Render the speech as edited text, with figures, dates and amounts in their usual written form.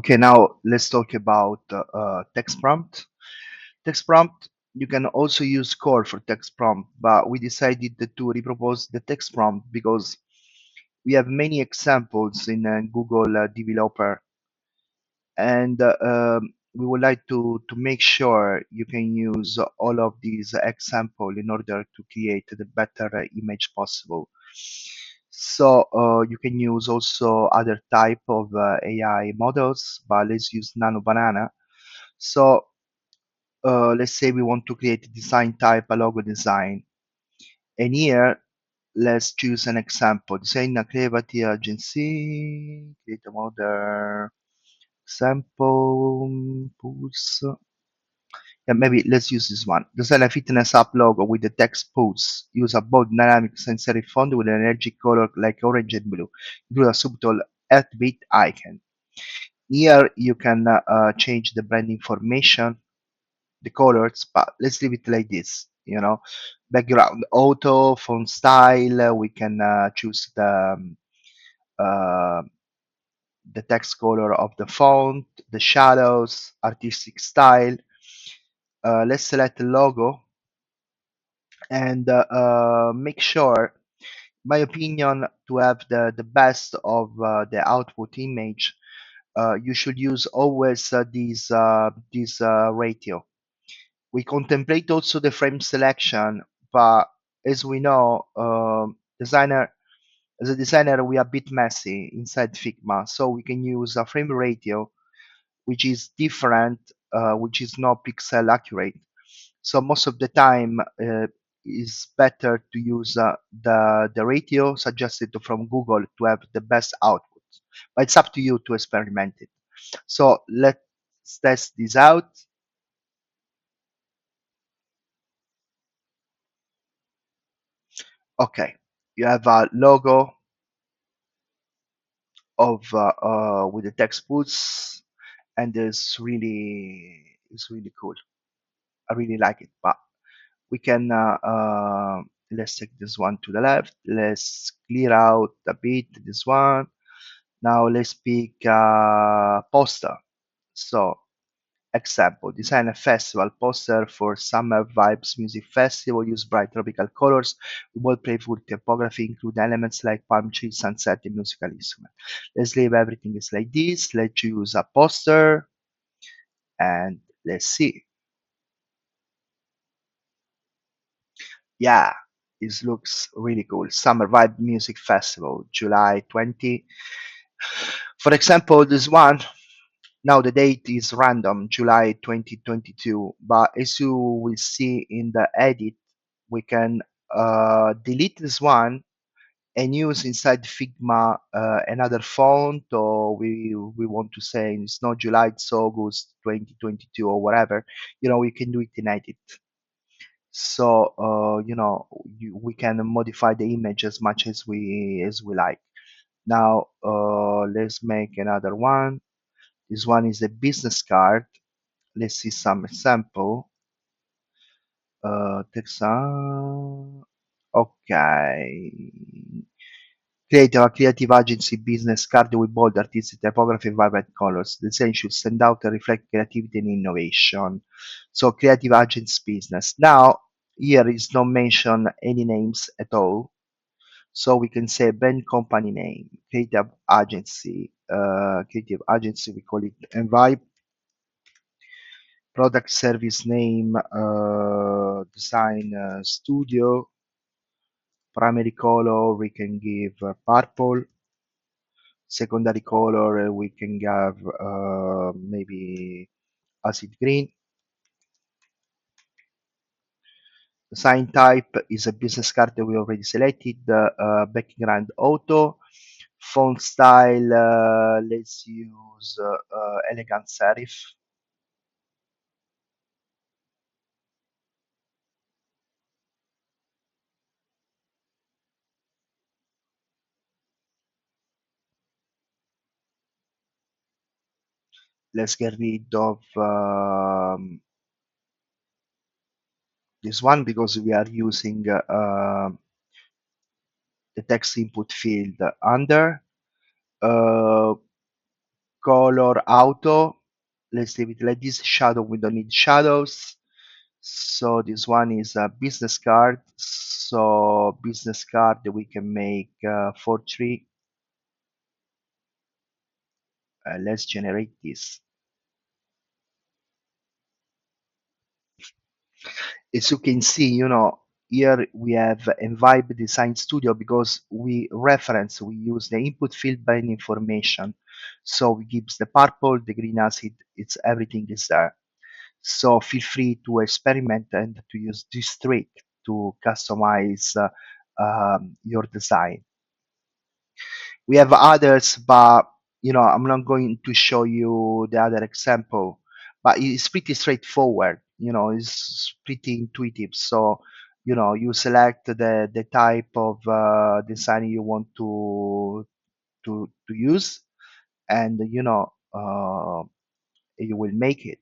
Okay, now let's talk about text prompt. Text prompt, you can also use core for text prompt, but we decided to repropose the text prompt because we have many examples in Google Developer, and we would like to make sure you can use all of these example in order to create the better image possible. So you can use also other type of AI models, but let's use Nano Banana. So let's say we want to create a design type, a logo design, and here let's choose an example. Design a creativity agency, create a model sample, pulse. Yeah, maybe let's use this one. Design a fitness app logo with the text pulse. Use a bold dynamic sans serif font with an energy color like orange and blue. Include a subtle 8-bit icon. Here you can change the brand information, the colors, but let's leave it like this. Background auto, font style. We can choose uh, the text color of the font, the shadows, artistic style. Let's select the logo and make sure, my opinion, to have the best of the output image. You should use always this ratio. We contemplate also the frame selection, but as we know, as a designer, we are a bit messy inside Figma, so we can use a frame ratio which is different, which is not pixel accurate. So most of the time, is better to use the ratio suggested from Google to have the best output. But it's up to you to experiment it. So let's test this out. Okay, you have a logo of with the text boots, and it's really cool. I really like it. But we can let's take this one to the left. Let's clear out a bit this one. Now let's pick poster. So example, design a festival poster for Summer Vibes Music Festival. Use bright tropical colors with bold playful typography. Include elements like palm trees, sunset, and musical instrument. Let's leave everything is like this. Let's choose a poster and let's see. Yeah, this looks really cool. Summer Vibe Music Festival, July 20. For example, this one, now the date is random, July 2022, but as you will see in the edit, we can delete this one and use inside Figma another font, or we want to say it's not July, it's August 2022 or whatever. We can do it in edit. So we can modify the image as much as we like. Now let's make another one. This one is a business card. Let's see some example. Text. Okay. Create a creative agency business card with bold artistic typography and vibrant colors. The design should stand out and reflect creativity and innovation. So creative agency business. Now here is not mention any names at all. So we can say brand company name, creative agency, we call it Anvibe. Product service name, design studio. Primary color we can give purple. Secondary color we can have maybe acid green. Sign type is a business card that we already selected. Background auto. Font style, let's use elegant serif. Let's get rid of this one because we are using the text input field under. Uh, color auto. Let's leave it like this. Shadow, we don't need shadows. So this one is a business card. So business card we can make 4 3. Let's generate this. As you can see, here we have Anvibe Design Studio because we use the input field by information. So we gives the purple, the green acid, it's everything is there. So feel free to experiment and to use this trick to customize your design. We have others, but I'm not going to show you the other example. But it's pretty straightforward. It's pretty intuitive. So you select the type of design you want to use, and you will make it.